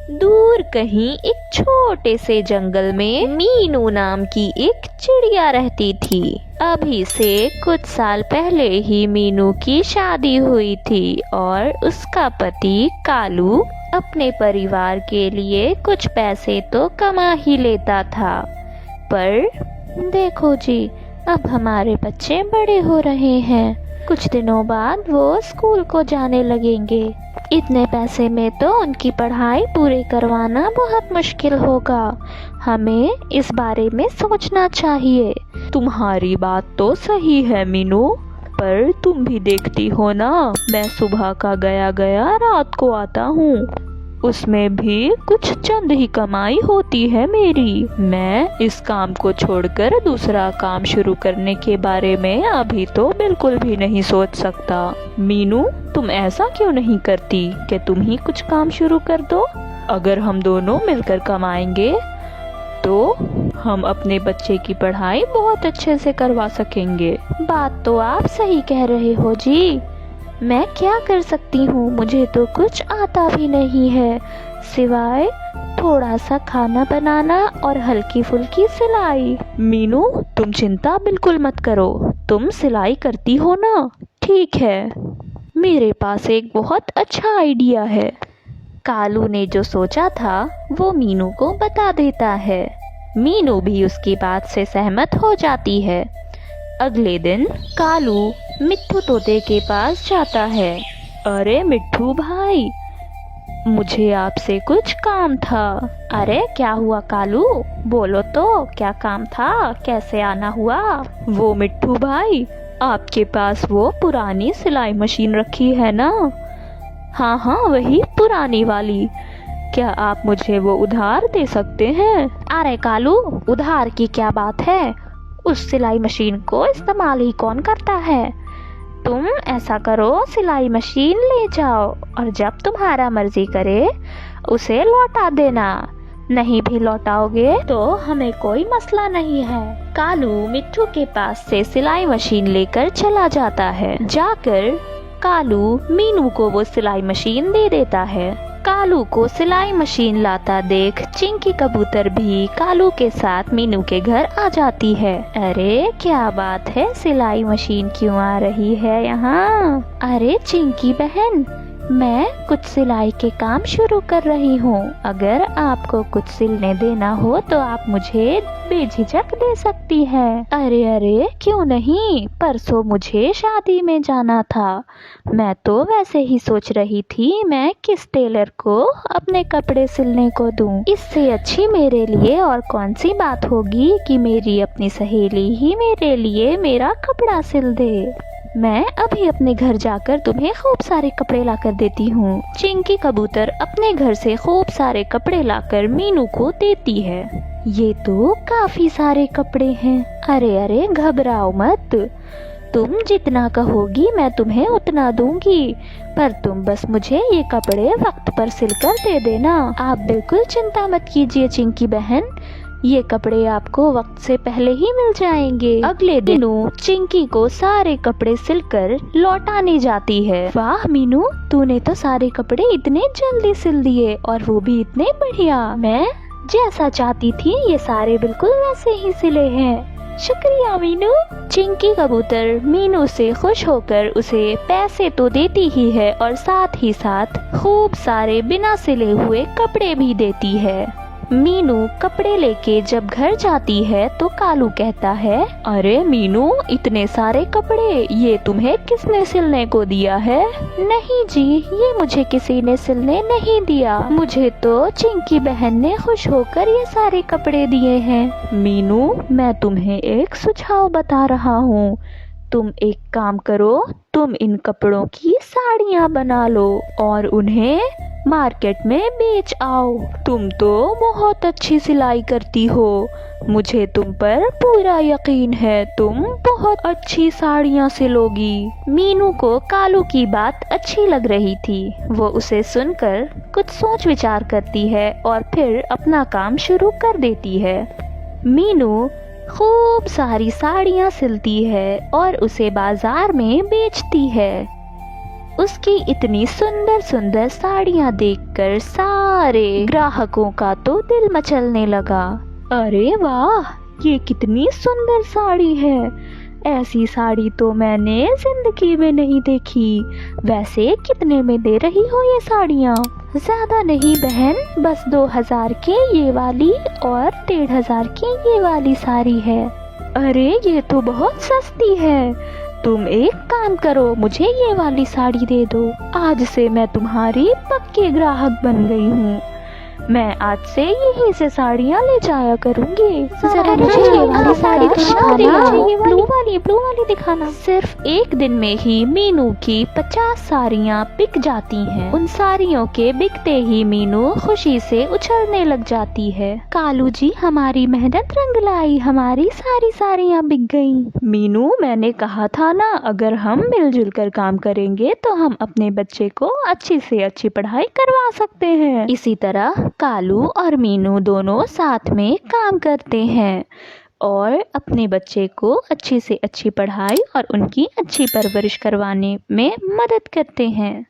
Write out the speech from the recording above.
दूर कहीं एक छोटे से जंगल में मीनू नाम की एक चिड़िया रहती थी। अभी से कुछ साल पहले ही मीनू की शादी हुई थी और उसका पति कालू अपने परिवार के लिए कुछ पैसे तो कमा ही लेता था। पर देखो जी, अब हमारे बच्चे बड़े हो रहे हैं, कुछ दिनों बाद वो स्कूल को जाने लगेंगे। इतने पैसे में तो उनकी पढ़ाई पूरी करवाना बहुत मुश्किल होगा। हमें इस बारे में सोचना चाहिए। तुम्हारी बात तो सही है मीनू, पर तुम भी देखती हो ना, मैं सुबह का गया गया रात को आता हूँ, उसमें भी कुछ चंद ही कमाई होती है मेरी। मैं इस काम को छोड़कर दूसरा काम शुरू करने के बारे में अभी तो बिल्कुल भी नहीं सोच सकता। मीनू, तुम ऐसा क्यों नहीं करती कि तुम ही कुछ काम शुरू कर दो? अगर हम दोनों मिलकर कमाएंगे तो हम अपने बच्चे की पढ़ाई बहुत अच्छे से करवा सकेंगे। बात तो आप सही कह रहे हो जी। मैं क्या कर सकती हूँ, मुझे तो कुछ आता भी नहीं है सिवाय थोड़ा सा खाना बनाना और हल्की फुल्की सिलाई। मीनू, तुम चिंता बिल्कुल मत करो, तुम सिलाई करती हो ना, ठीक है, मेरे पास एक बहुत अच्छा आइडिया है। कालू ने जो सोचा था वो मीनू को बता देता है। मीनू भी उसकी बात से सहमत हो जाती है। अगले दिन कालू मिट्ठू तोते के पास जाता है। अरे मिट्ठू भाई, मुझे आपसे कुछ काम था। अरे क्या हुआ कालू, बोलो तो, क्या काम था, कैसे आना हुआ? वो मिट्ठू भाई, आपके पास वो पुरानी सिलाई मशीन रखी है ना? हाँ हाँ, वही पुरानी वाली। क्या आप मुझे वो उधार दे सकते हैं? अरे कालू, उधार की क्या बात है, उस सिलाई मशीन को इस्तेमाल ही कौन करता है। तुम ऐसा करो, सिलाई मशीन ले जाओ और जब तुम्हारा मर्जी करे उसे लौटा देना। नहीं भी लौटाओगे तो हमें कोई मसला नहीं है। कालू मिट्ठू के पास से सिलाई मशीन लेकर चला जाता है। जाकर कालू मीनू को वो सिलाई मशीन दे देता है। कालू को सिलाई मशीन लाता देख चिंकी कबूतर भी कालू के साथ मीनू के घर आ जाती है। अरे क्या बात है, सिलाई मशीन क्यों आ रही है यहाँ? अरे चिंकी बहन, मैं कुछ सिलाई के काम शुरू कर रही हूँ। अगर आपको कुछ सिलने देना हो तो आप मुझे बेझिझक दे सकती हैं। अरे अरे क्यों नहीं, परसों मुझे शादी में जाना था। मैं तो वैसे ही सोच रही थी मैं किस टेलर को अपने कपड़े सिलने को दूं। इससे अच्छी मेरे लिए और कौन सी बात होगी कि मेरी अपनी सहेली ही मेरे लिए मेरा कपड़ा सिल दे। मैं अभी अपने घर जाकर तुम्हें खूब सारे कपड़े लाकर देती हूँ। चिंकी कबूतर अपने घर से खूब सारे कपड़े लाकर मीनू को देती है। ये तो काफी सारे कपड़े हैं। अरे अरे घबराओ मत, तुम जितना कहोगी मैं तुम्हें उतना दूंगी, पर तुम बस मुझे ये कपड़े वक्त पर सिलकर दे देना। आप बिल्कुल चिंता मत कीजिए चिंकी बहन, ये कपड़े आपको वक्त से पहले ही मिल जाएंगे। अगले दिनों चिंकी को सारे कपड़े सिलकर लौटाने जाती है। वाह मीनू, तूने तो सारे कपड़े इतने जल्दी सिल दिए और वो भी इतने बढ़िया। मैं जैसा चाहती थी ये सारे बिल्कुल वैसे ही सिले हैं। शुक्रिया मीनू। चिंकी कबूतर मीनू से खुश होकर उसे पैसे तो देती ही है और साथ ही साथ खूब सारे बिना सिले हुए कपड़े भी देती है। मीनू कपड़े लेके जब घर जाती है तो कालू कहता है, अरे मीनू, इतने सारे कपड़े ये तुम्हें किसने सिलने को दिया है? नहीं जी, ये मुझे किसी ने सिलने नहीं दिया, मुझे तो चिंकी बहन ने खुश होकर ये सारे कपड़े दिए हैं। मीनू, मैं तुम्हें एक सुझाव बता रहा हूँ, तुम एक काम करो, तुम इन कपड़ों की साड़ियाँ बना लो और उन्हें मार्केट में बेच आओ। तुम तो बहुत अच्छी सिलाई करती हो, मुझे तुम पर पूरा यकीन है, तुम बहुत अच्छी साड़ियाँ सिलोगी। मीनू को कालू की बात अच्छी लग रही थी। वो उसे सुनकर कुछ सोच विचार करती है और फिर अपना काम शुरू कर देती है। मीनू खूब सारी साड़ियाँ सिलती है और उसे बाजार में बेचती है। उसकी इतनी सुंदर सुंदर साड़ियाँ देखकर सारे ग्राहकों का तो दिल मचलने लगा। अरे वाह, ये कितनी सुंदर साड़ी है। ऐसी साड़ी तो मैंने जिंदगी में नहीं देखी। वैसे कितने में दे रही हो ये साड़ियाँ? ज्यादा नहीं बहन, बस 2000 की ये वाली और 1500 की ये वाली साड़ी है। अरे ये तो बहुत सस्ती है। तुम एक काम करो, मुझे ये वाली साड़ी दे दो। आज से मैं तुम्हारी पक्की ग्राहक बन गई हूँ। मैं आज से यहीं से साड़ियाँ ले जाया करूँगी। जरा मुझे ये वाली साड़ी दिखाना, ब्लू वाली दिखाना। सिर्फ एक दिन में ही मीनू की 50 साड़ियाँ बिक जाती हैं। उन साड़ियों के बिकते ही मीनू खुशी से उछलने लग जाती है। कालू जी, हमारी मेहनत रंग लाई, हमारी सारी साड़ियाँ बिक गईं। मीनू, मैंने कहा था ना, अगर हम मिलजुल कर काम करेंगे तो हम अपने बच्चे को अच्छी से अच्छी पढ़ाई करवा सकते हैं। इसी तरह कालू और मीनू दोनों साथ में काम करते हैं और अपने बच्चे को अच्छी से अच्छी पढ़ाई और उनकी अच्छी परवरिश करवाने में मदद करते हैं।